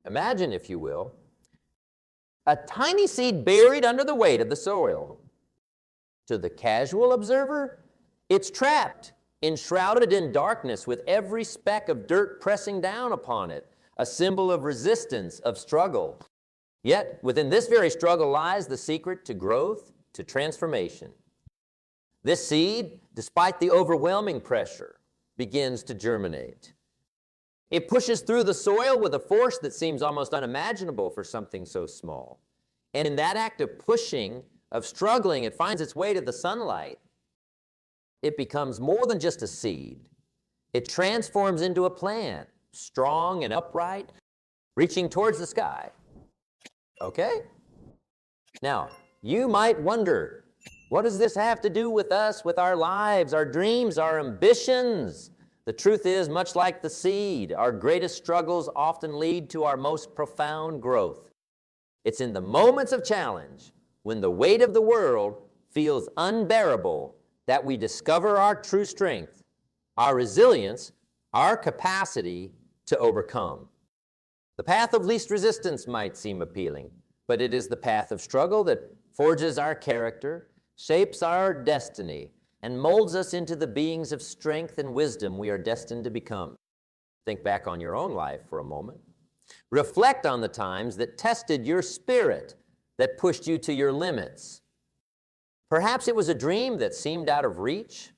Imagine, if you will, a tiny seed buried under the weight of the soil. To the casual observer, it's trapped, enshrouded in darkness with every speck of dirt pressing down upon it, a symbol of resistance, of struggle. Yet, within this very struggle lies the secret to growth, to transformation. This seed, despite the overwhelming pressure, begins to germinate. It pushes through the soil with a force that seems almost unimaginable for something so small. And in that act of pushing, of struggling, it finds its way to the sunlight. It becomes more than just a seed. It transforms into a plant, strong and upright, reaching towards the sky. Okay? Now, you might wonder, what does this have to do with us, with our lives, our dreams, our ambitions? The truth is, much like the seed, our greatest struggles often lead to our most profound growth. It's in the moments of challenge, when the weight of the world feels unbearable, that we discover our true strength, our resilience, our capacity to overcome. The path of least resistance might seem appealing, but it is the path of struggle that forges our character, shapes our destiny, and molds us into the beings of strength and wisdom we are destined to become. Think back on your own life for a moment. Reflect on the times that tested your spirit, that pushed you to your limits. Perhaps it was a dream that seemed out of reach,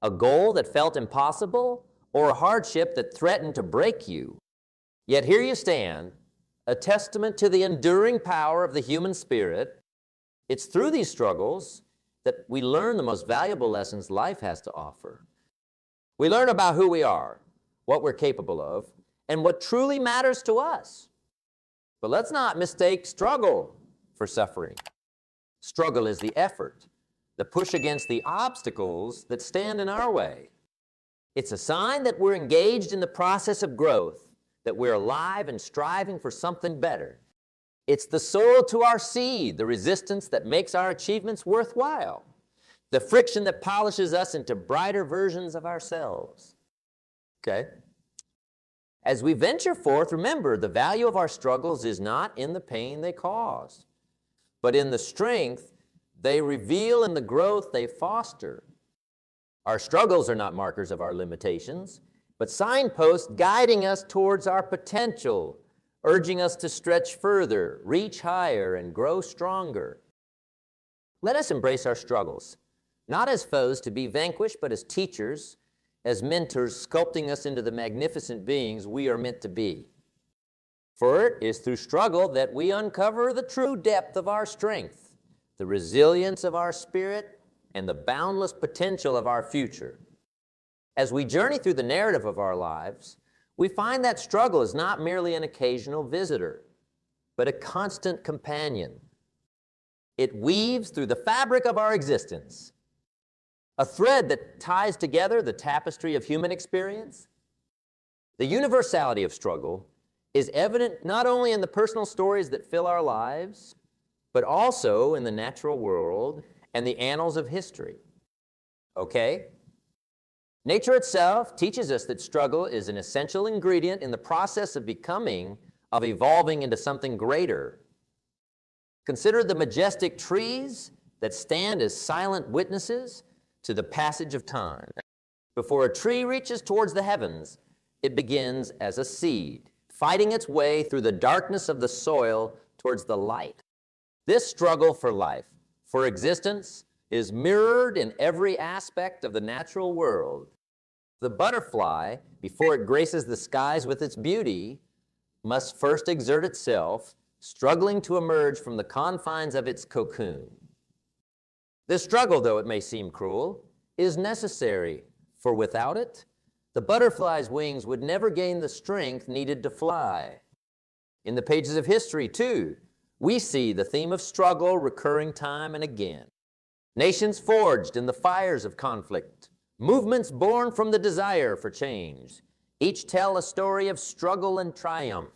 a goal that felt impossible, or a hardship that threatened to break you. Yet here you stand, a testament to the enduring power of the human spirit. It's through these struggles that we learn the most valuable lessons life has to offer. We learn about who we are, what we're capable of, and what truly matters to us. But let's not mistake struggle for suffering. Struggle is the effort, the push against the obstacles that stand in our way. It's a sign that we're engaged in the process of growth, that we're alive and striving for something better. It's the soil to our seed, the resistance that makes our achievements worthwhile, the friction that polishes us into brighter versions of ourselves. Okay? As we venture forth, remember, the value of our struggles is not in the pain they cause, but in the strength they reveal and the growth they foster. Our struggles are not markers of our limitations, but signposts guiding us towards our potential, urging us to stretch further, reach higher, and grow stronger. Let us embrace our struggles, not as foes to be vanquished, but as teachers, as mentors, sculpting us into the magnificent beings we are meant to be. For it is through struggle that we uncover the true depth of our strength, the resilience of our spirit, and the boundless potential of our future. As we journey through the narrative of our lives, we find that struggle is not merely an occasional visitor, but a constant companion. It weaves through the fabric of our existence, a thread that ties together the tapestry of human experience. The universality of struggle is evident not only in the personal stories that fill our lives, but also in the natural world and the annals of history. Okay? Nature itself teaches us that struggle is an essential ingredient in the process of becoming, of evolving into something greater. Consider the majestic trees that stand as silent witnesses to the passage of time. Before a tree reaches towards the heavens, it begins as a seed, fighting its way through the darkness of the soil towards the light. This struggle for life, for existence, is mirrored in every aspect of the natural world. The butterfly, before it graces the skies with its beauty, must first exert itself, struggling to emerge from the confines of its cocoon. This struggle, though it may seem cruel, is necessary, for without it, the butterfly's wings would never gain the strength needed to fly. In the pages of history, too, we see the theme of struggle recurring time and again. Nations forged in the fires of conflict, movements born from the desire for change, each tell a story of struggle and triumph.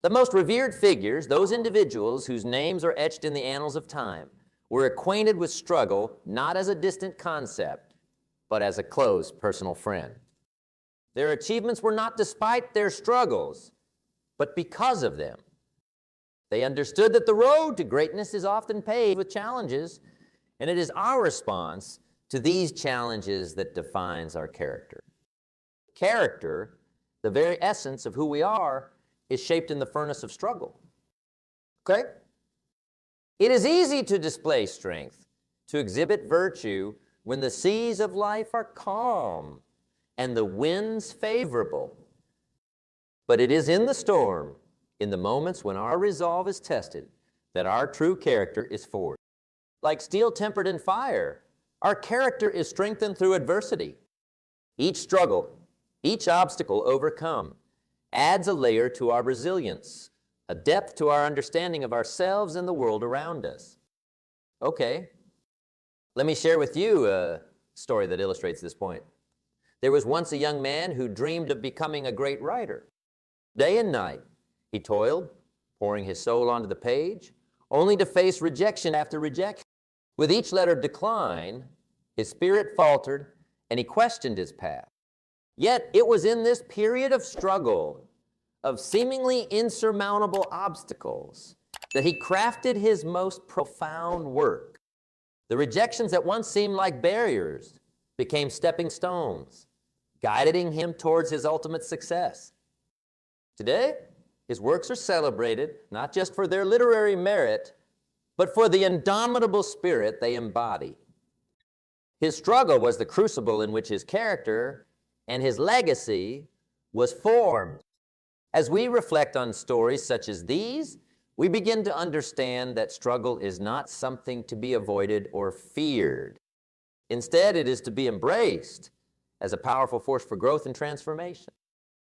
The most revered figures, those individuals whose names are etched in the annals of time, were acquainted with struggle not as a distant concept, but as a close personal friend. Their achievements were not despite their struggles, but because of them. They understood that the road to greatness is often paved with challenges, and it is our response to these challenges that defines our character. Character, the very essence of who we are, is shaped in the furnace of struggle. Okay? It is easy to display strength, to exhibit virtue when the seas of life are calm and the winds favorable. But it is in the storm, in the moments when our resolve is tested, that our true character is forged. Like steel tempered in fire, our character is strengthened through adversity. Each struggle, each obstacle overcome, adds a layer to our resilience, a depth to our understanding of ourselves and the world around us. Okay, let me share with you a story that illustrates this point. There was once a young man who dreamed of becoming a great writer. Day and night, he toiled, pouring his soul onto the page, only to face rejection after rejection. With each letter decline, his spirit faltered, and he questioned his path. Yet it was in this period of struggle, of seemingly insurmountable obstacles, that he crafted his most profound work. The rejections that once seemed like barriers became stepping stones, guiding him towards his ultimate success. Today, his works are celebrated not just for their literary merit, but for the indomitable spirit they embody. His struggle was the crucible in which his character and his legacy was formed. As we reflect on stories such as these, we begin to understand that struggle is not something to be avoided or feared. Instead, it is to be embraced as a powerful force for growth and transformation.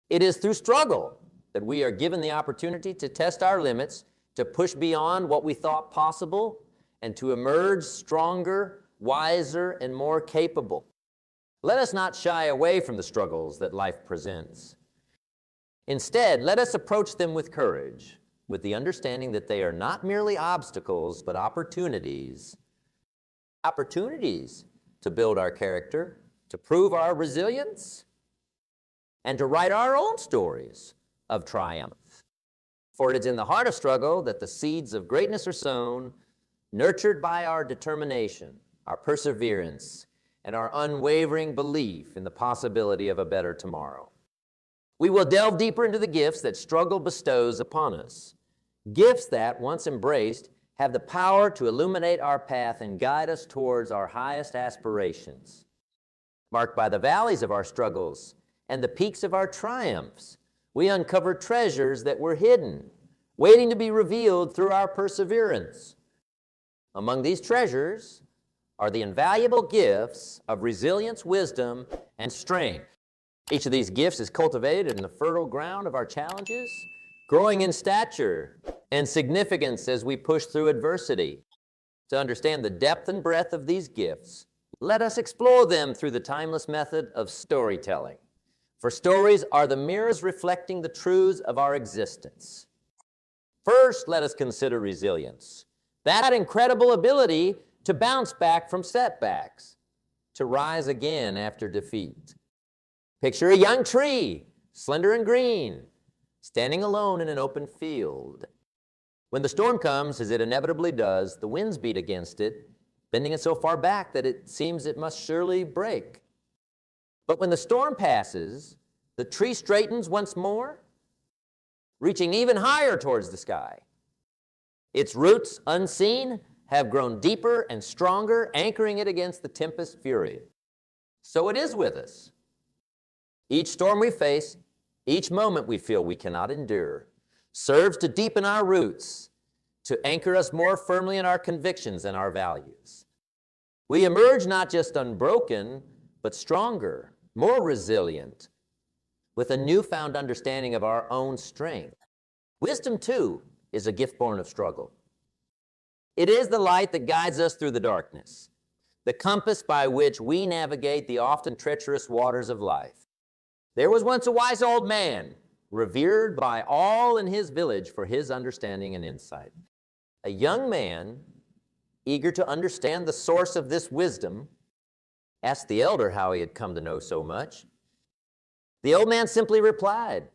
It is through struggle that we are given the opportunity to test our limits, to push beyond what we thought possible, and to emerge stronger, wiser, and more capable. Let us not shy away from the struggles that life presents. Instead, let us approach them with courage, with the understanding that they are not merely obstacles, but opportunities. Opportunities to build our character, to prove our resilience, and to write our own stories of triumph. For it is in the heart of struggle that the seeds of greatness are sown, nurtured by our determination, our perseverance, and our unwavering belief in the possibility of a better tomorrow. We will delve deeper into the gifts that struggle bestows upon us. Gifts that, once embraced, have the power to illuminate our path and guide us towards our highest aspirations. Marked by the valleys of our struggles and the peaks of our triumphs, we uncover treasures that were hidden, waiting to be revealed through our perseverance. Among these treasures are the invaluable gifts of resilience, wisdom, and strength. Each of these gifts is cultivated in the fertile ground of our challenges, growing in stature and significance as we push through adversity. To understand the depth and breadth of these gifts, let us explore them through the timeless method of storytelling. For stories are the mirrors reflecting the truths of our existence. First, let us consider resilience, that incredible ability to bounce back from setbacks, to rise again after defeat. Picture a young tree, slender and green, standing alone in an open field. When the storm comes, as it inevitably does, the winds beat against it, bending it so far back that it seems it must surely break. But when the storm passes, the tree straightens once more, reaching even higher towards the sky. Its roots, unseen, have grown deeper and stronger, anchoring it against the tempest's fury. So it is with us. Each storm we face, each moment we feel we cannot endure, serves to deepen our roots, to anchor us more firmly in our convictions and our values. We emerge not just unbroken, but stronger, more resilient, with a newfound understanding of our own strength. Wisdom, too, is a gift born of struggle. It is the light that guides us through the darkness, the compass by which we navigate the often treacherous waters of life. There was once a wise old man, revered by all in his village for his understanding and insight. A young man, eager to understand the source of this wisdom, asked the elder how he had come to know so much. The old man simply replied,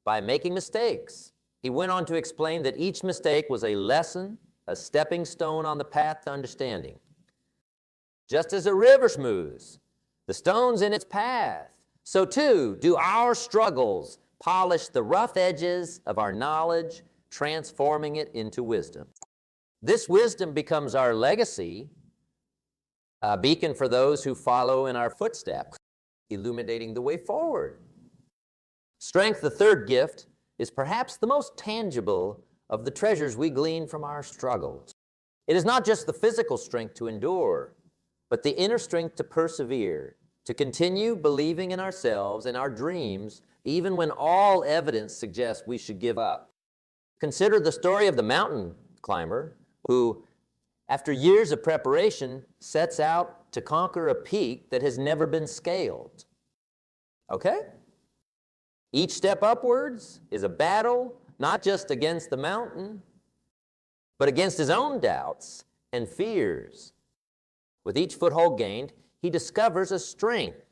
by making mistakes. He went on to explain that each mistake was a lesson, a stepping stone on the path to understanding. Just as a river smooths the stones in its path, so too do our struggles polish the rough edges of our knowledge, transforming it into wisdom. This wisdom becomes our legacy, a beacon for those who follow in our footsteps, illuminating the way forward. Strength, the third gift, is perhaps the most tangible of the treasures we glean from our struggles. It is not just the physical strength to endure, but the inner strength to persevere, to continue believing in ourselves and our dreams, even when all evidence suggests we should give up. Consider the story of the mountain climber who, after years of preparation, sets out to conquer a peak that has never been scaled. Okay? Each step upwards is a battle, not just against the mountain, but against his own doubts and fears. With each foothold gained, he discovers a strength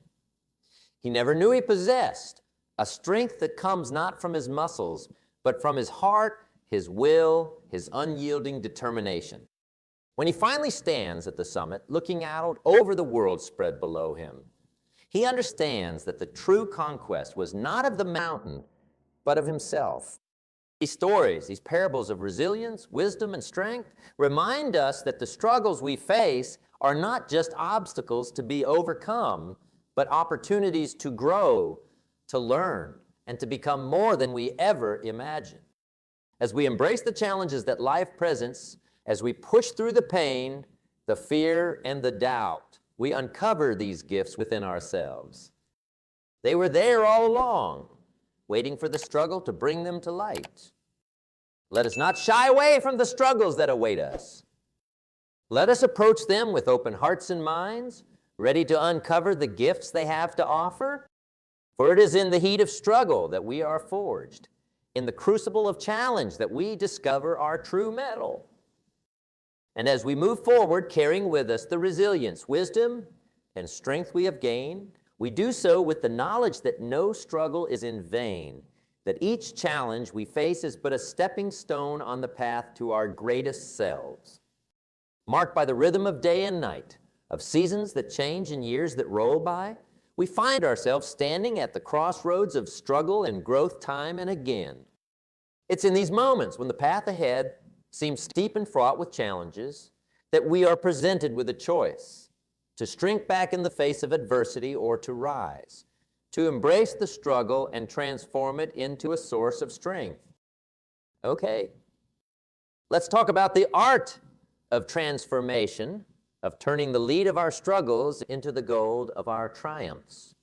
he never knew he possessed, a strength that comes not from his muscles, but from his heart, his will, his unyielding determination. When he finally stands at the summit, looking out over the world spread below him, he understands that the true conquest was not of the mountain, but of himself. These stories, these parables of resilience, wisdom, and strength remind us that the struggles we face are not just obstacles to be overcome, but opportunities to grow, to learn, and to become more than we ever imagined. As we embrace the challenges that life presents, as we push through the pain, the fear, and the doubt, we uncover these gifts within ourselves. They were there all along, waiting for the struggle to bring them to light. Let us not shy away from the struggles that await us. Let us approach them with open hearts and minds, ready to uncover the gifts they have to offer. For it is in the heat of struggle that we are forged, in the crucible of challenge that we discover our true mettle. And as we move forward, carrying with us the resilience, wisdom, and strength we have gained, we do so with the knowledge that no struggle is in vain, that each challenge we face is but a stepping stone on the path to our greatest selves. Marked by the rhythm of day and night, of seasons that change and years that roll by, we find ourselves standing at the crossroads of struggle and growth time and again. It's in these moments when the path ahead seems steep and fraught with challenges that we are presented with a choice: to shrink back in the face of adversity or to rise, to embrace the struggle and transform it into a source of strength. Okay, let's talk about the art of transformation, of turning the lead of our struggles into the gold of our triumphs.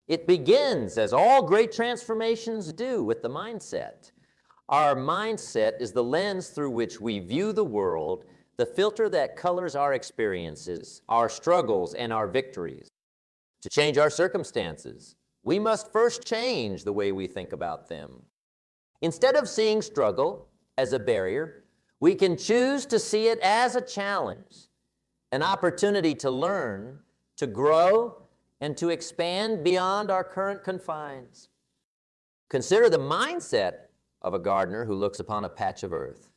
It begins, as all great transformations do, with the mindset. Our mindset is the lens through which we view the world, the filter that colors our experiences, our struggles, and our victories. To change our circumstances, we must first change the way we think about them. Instead of seeing struggle as a barrier, we can choose to see it as a challenge, an opportunity to learn, to grow, and to expand beyond our current confines. Consider the mindset of a gardener who looks upon a patch of earth.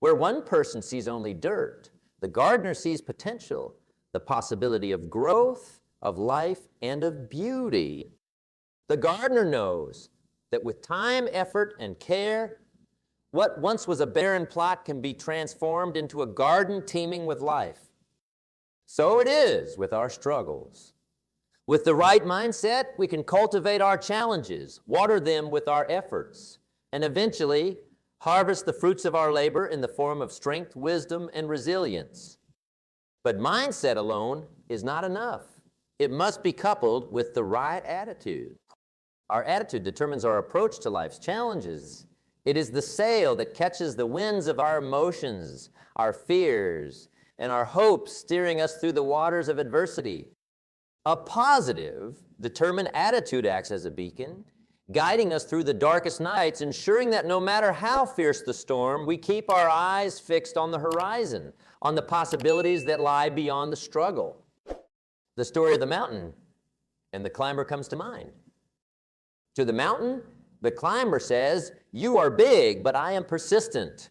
Where one person sees only dirt, the gardener sees potential, the possibility of growth, of life, and of beauty. The gardener knows that with time, effort, and care, what once was a barren plot can be transformed into a garden teeming with life. So it is with our struggles. With the right mindset, we can cultivate our challenges, water them with our efforts, and eventually harvest the fruits of our labor in the form of strength, wisdom, and resilience. But mindset alone is not enough. It must be coupled with the right attitude. Our attitude determines our approach to life's challenges. It is the sail that catches the winds of our emotions, our fears, and our hopes, steering us through the waters of adversity. A positive, determined attitude acts as a beacon, guiding us through the darkest nights, ensuring that no matter how fierce the storm, we keep our eyes fixed on the horizon, on the possibilities that lie beyond the struggle. The story of the mountain and the climber comes to mind. To the mountain, The climber says, "You are big, but I am persistent."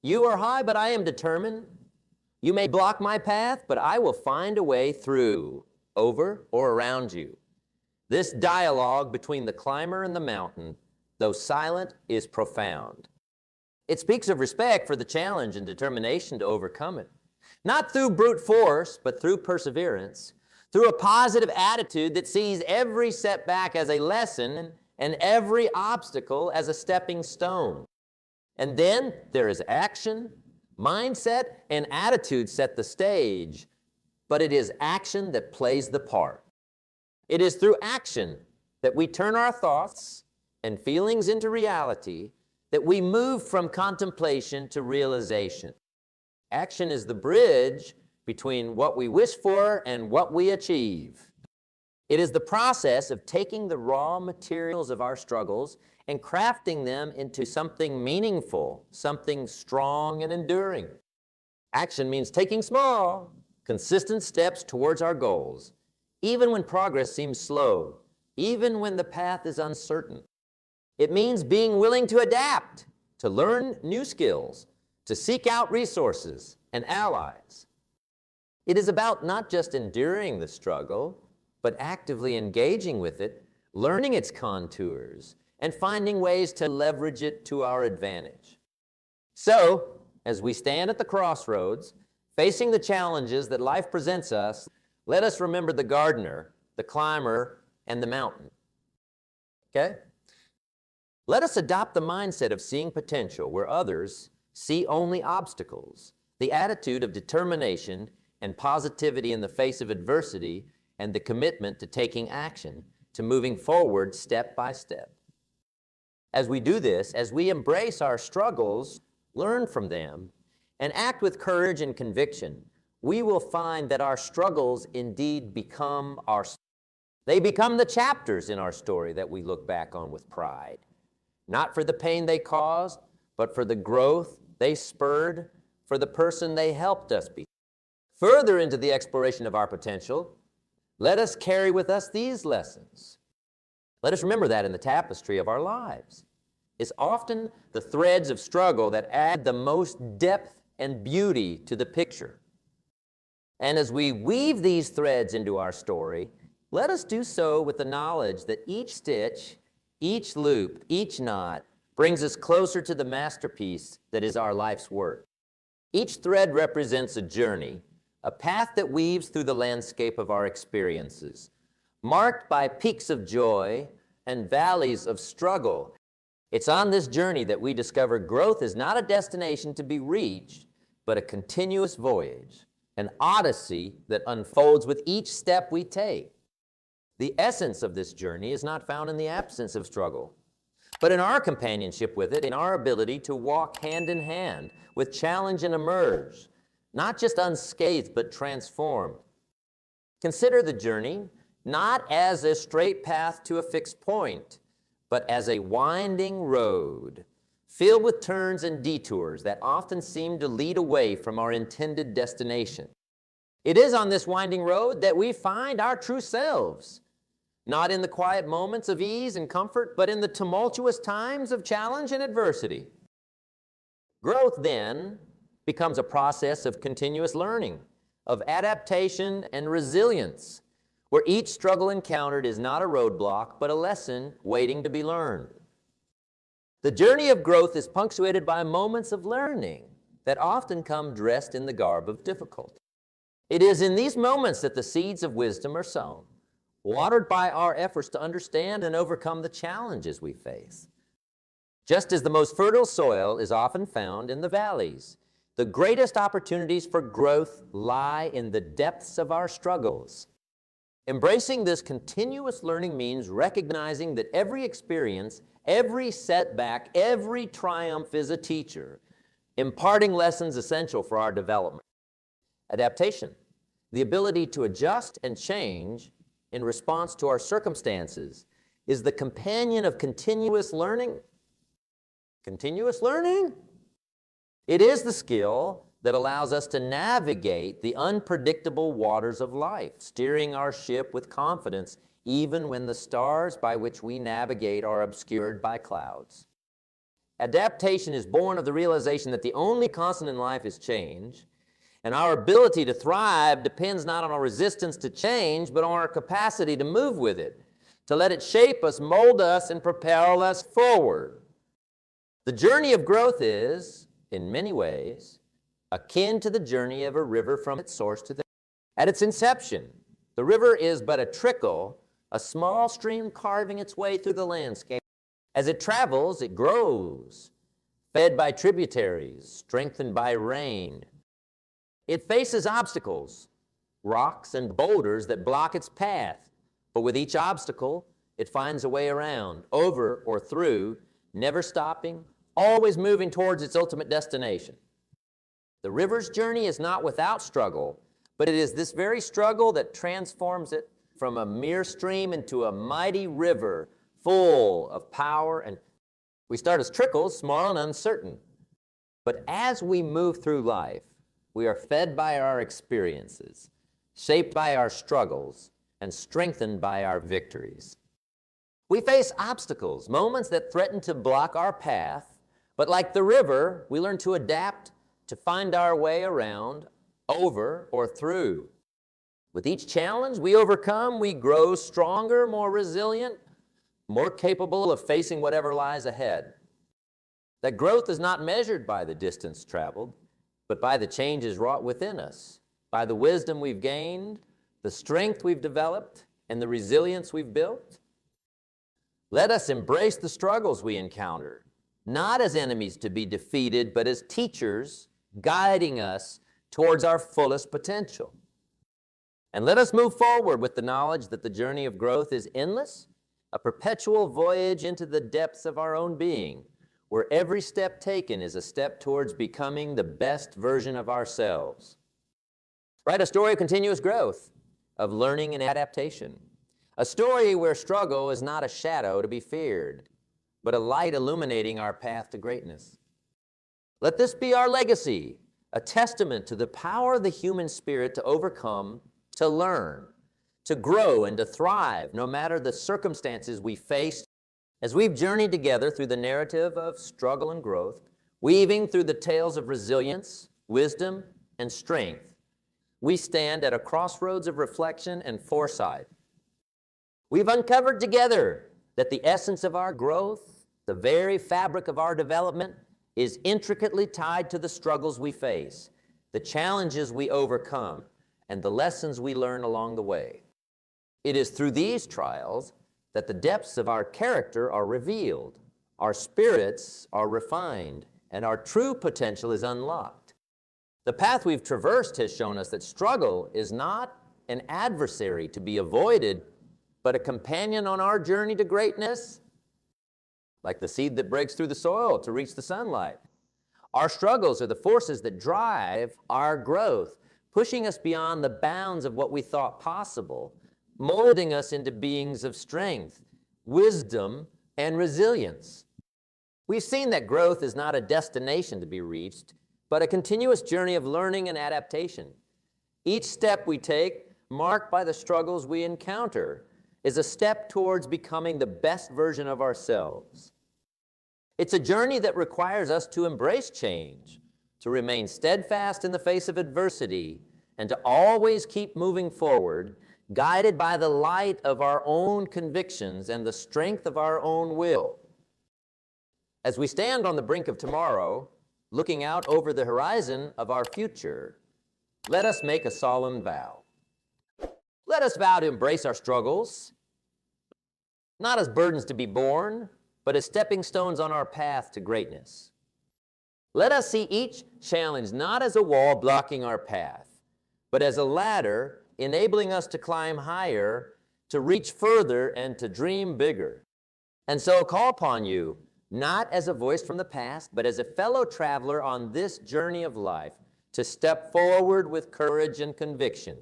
"You are high, but I am determined. You may block my path, but I will find a way through, over or around you." This dialogue between the climber and the mountain, though silent, is profound. It speaks of respect for the challenge and determination to overcome it. Not through brute force, but through perseverance, through a positive attitude that sees every setback as a lesson and every obstacle as a stepping stone. And then there is action. Mindset and attitude set the stage, but it is action that plays the part. It is through action that we turn our thoughts and feelings into reality, that we move from contemplation to realization. Action is the bridge between what we wish for and what we achieve. It is the process of taking the raw materials of our struggles and crafting them into something meaningful, something strong and enduring. Action means taking small, consistent steps towards our goals, even when progress seems slow, even when the path is uncertain. It means being willing to adapt, to learn new skills, to seek out resources and allies. It is about not just enduring the struggle, but actively engaging with it, learning its contours, and finding ways to leverage it to our advantage. So, as we stand at the crossroads, facing the challenges that life presents us, let us remember the gardener, the climber, and the mountain. Okay? Let us adopt the mindset of seeing potential where others see only obstacles, the attitude of determination and positivity in the face of adversity, and the commitment to taking action, to moving forward step by step. As we do this, as we embrace our struggles, learn from them, and act with courage and conviction, we will find that our struggles indeed become they become the chapters in our story that we look back on with pride. Not for the pain they caused, but for the growth they spurred, for the person they helped us be. Further into the exploration of our potential, let us carry with us these lessons. Let us remember that in the tapestry of our lives, it's often the threads of struggle that add the most depth and beauty to the picture. And as we weave these threads into our story, let us do so with the knowledge that each stitch, each loop, each knot brings us closer to the masterpiece that is our life's work. Each thread represents a journey, a path that weaves through the landscape of our experiences, marked by peaks of joy and valleys of struggle. It's on this journey that we discover growth is not a destination to be reached, but a continuous voyage, an odyssey that unfolds with each step we take. The essence of this journey is not found in the absence of struggle, but in our companionship with it, in our ability to walk hand in hand with challenge and emerge, not just unscathed, but transformed. Consider the journey not as a straight path to a fixed point, but as a winding road filled with turns and detours that often seem to lead away from our intended destination. It is on this winding road that we find our true selves, not in the quiet moments of ease and comfort, but in the tumultuous times of challenge and adversity. Growth, then, becomes a process of continuous learning, of adaptation and resilience, where each struggle encountered is not a roadblock, but a lesson waiting to be learned. The journey of growth is punctuated by moments of learning that often come dressed in the garb of difficulty. It is in these moments that the seeds of wisdom are sown, watered by our efforts to understand and overcome the challenges we face. Just as the most fertile soil is often found in the valleys, the greatest opportunities for growth lie in the depths of our struggles. Embracing this continuous learning means recognizing that every experience, every setback, every triumph is a teacher, imparting lessons essential for our development. Adaptation, the ability to adjust and change in response to our circumstances, is the companion of continuous learning. Continuous learning? It is the skill that allows us to navigate the unpredictable waters of life, steering our ship with confidence even when the stars by which we navigate are obscured by clouds. Adaptation is born of the realization that the only constant in life is change, and our ability to thrive depends not on our resistance to change, but on our capacity to move with it, to let it shape us, mold us, and propel us forward. The journey of growth is, in many ways, akin to the journey of a river from its source to the... At its inception, the river is but a trickle, a small stream carving its way through the landscape. As it travels, it grows, fed by tributaries, strengthened by rain. It faces obstacles, rocks and boulders that block its path, but with each obstacle, it finds a way around, over or through, never stopping, always moving towards its ultimate destination. The river's journey is not without struggle, but it is this very struggle that transforms it from a mere stream into a mighty river full of power. And we start as trickles, small and uncertain. But as we move through life, we are fed by our experiences, shaped by our struggles, and strengthened by our victories. We face obstacles, moments that threaten to block our path, but like the river, we learn to adapt, to find our way around, over, or through. With each challenge we overcome, we grow stronger, more resilient, more capable of facing whatever lies ahead. That growth is not measured by the distance traveled, but by the changes wrought within us, by the wisdom we've gained, the strength we've developed, and the resilience we've built. Let us embrace the struggles we encounter, not as enemies to be defeated, but as teachers guiding us towards our fullest potential. And let us move forward with the knowledge that the journey of growth is endless, a perpetual voyage into the depths of our own being, where every step taken is a step towards becoming the best version of ourselves. Write a story of continuous growth, of learning and adaptation. A story where struggle is not a shadow to be feared, but a light illuminating our path to greatness. Let this be our legacy, a testament to the power of the human spirit to overcome, to learn, to grow, and to thrive, no matter the circumstances we face. As we've journeyed together through the narrative of struggle and growth, weaving through the tales of resilience, wisdom, and strength, we stand at a crossroads of reflection and foresight. We've uncovered together that the essence of our growth, the very fabric of our development, is intricately tied to the struggles we face, the challenges we overcome, and the lessons we learn along the way. It is through these trials that the depths of our character are revealed, our spirits are refined, and our true potential is unlocked. The path we've traversed has shown us that struggle is not an adversary to be avoided, but a companion on our journey to greatness, like the seed that breaks through the soil to reach the sunlight. Our struggles are the forces that drive our growth, pushing us beyond the bounds of what we thought possible, molding us into beings of strength, wisdom, and resilience. We've seen that growth is not a destination to be reached, but a continuous journey of learning and adaptation. Each step we take, marked by the struggles we encounter, is a step towards becoming the best version of ourselves. It's a journey that requires us to embrace change, to remain steadfast in the face of adversity, and to always keep moving forward, guided by the light of our own convictions and the strength of our own will. As we stand on the brink of tomorrow, looking out over the horizon of our future, let us make a solemn vow. Let us vow to embrace our struggles, not as burdens to be borne, but as stepping stones on our path to greatness. Let us see each challenge not as a wall blocking our path, but as a ladder enabling us to climb higher, to reach further, and to dream bigger. And so call upon you, not as a voice from the past, but as a fellow traveler on this journey of life, to step forward with courage and conviction.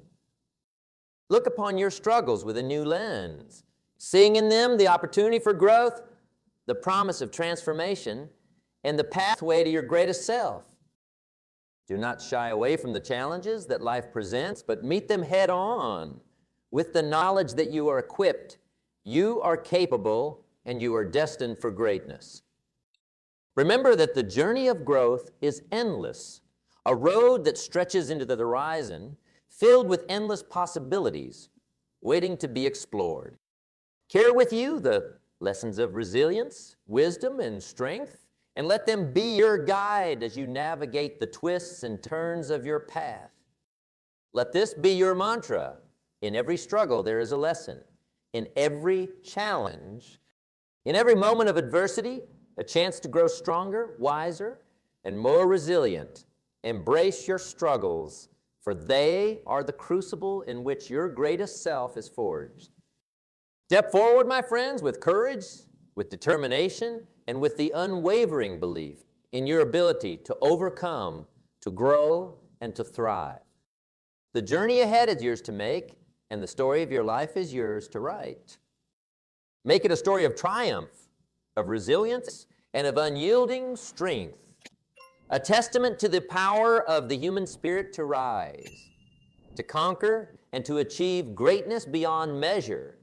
Look upon your struggles with a new lens, seeing in them the opportunity for growth, the promise of transformation, and the pathway to your greatest self. Do not shy away from the challenges that life presents, but meet them head on with the knowledge that you are equipped, you are capable, and you are destined for greatness. Remember that the journey of growth is endless, a road that stretches into the horizon, filled with endless possibilities, waiting to be explored. Carry with you the lessons of resilience, wisdom, and strength, and let them be your guide as you navigate the twists and turns of your path. Let this be your mantra. In every struggle, there is a lesson. In every challenge, in every moment of adversity, a chance to grow stronger, wiser, and more resilient. Embrace your struggles, for they are the crucible in which your greatest self is forged. Step forward, my friends, with courage, with determination, and with the unwavering belief in your ability to overcome, to grow, and to thrive. The journey ahead is yours to make, and the story of your life is yours to write. Make it a story of triumph, of resilience, and of unyielding strength, a testament to the power of the human spirit to rise, to conquer, and to achieve greatness beyond measure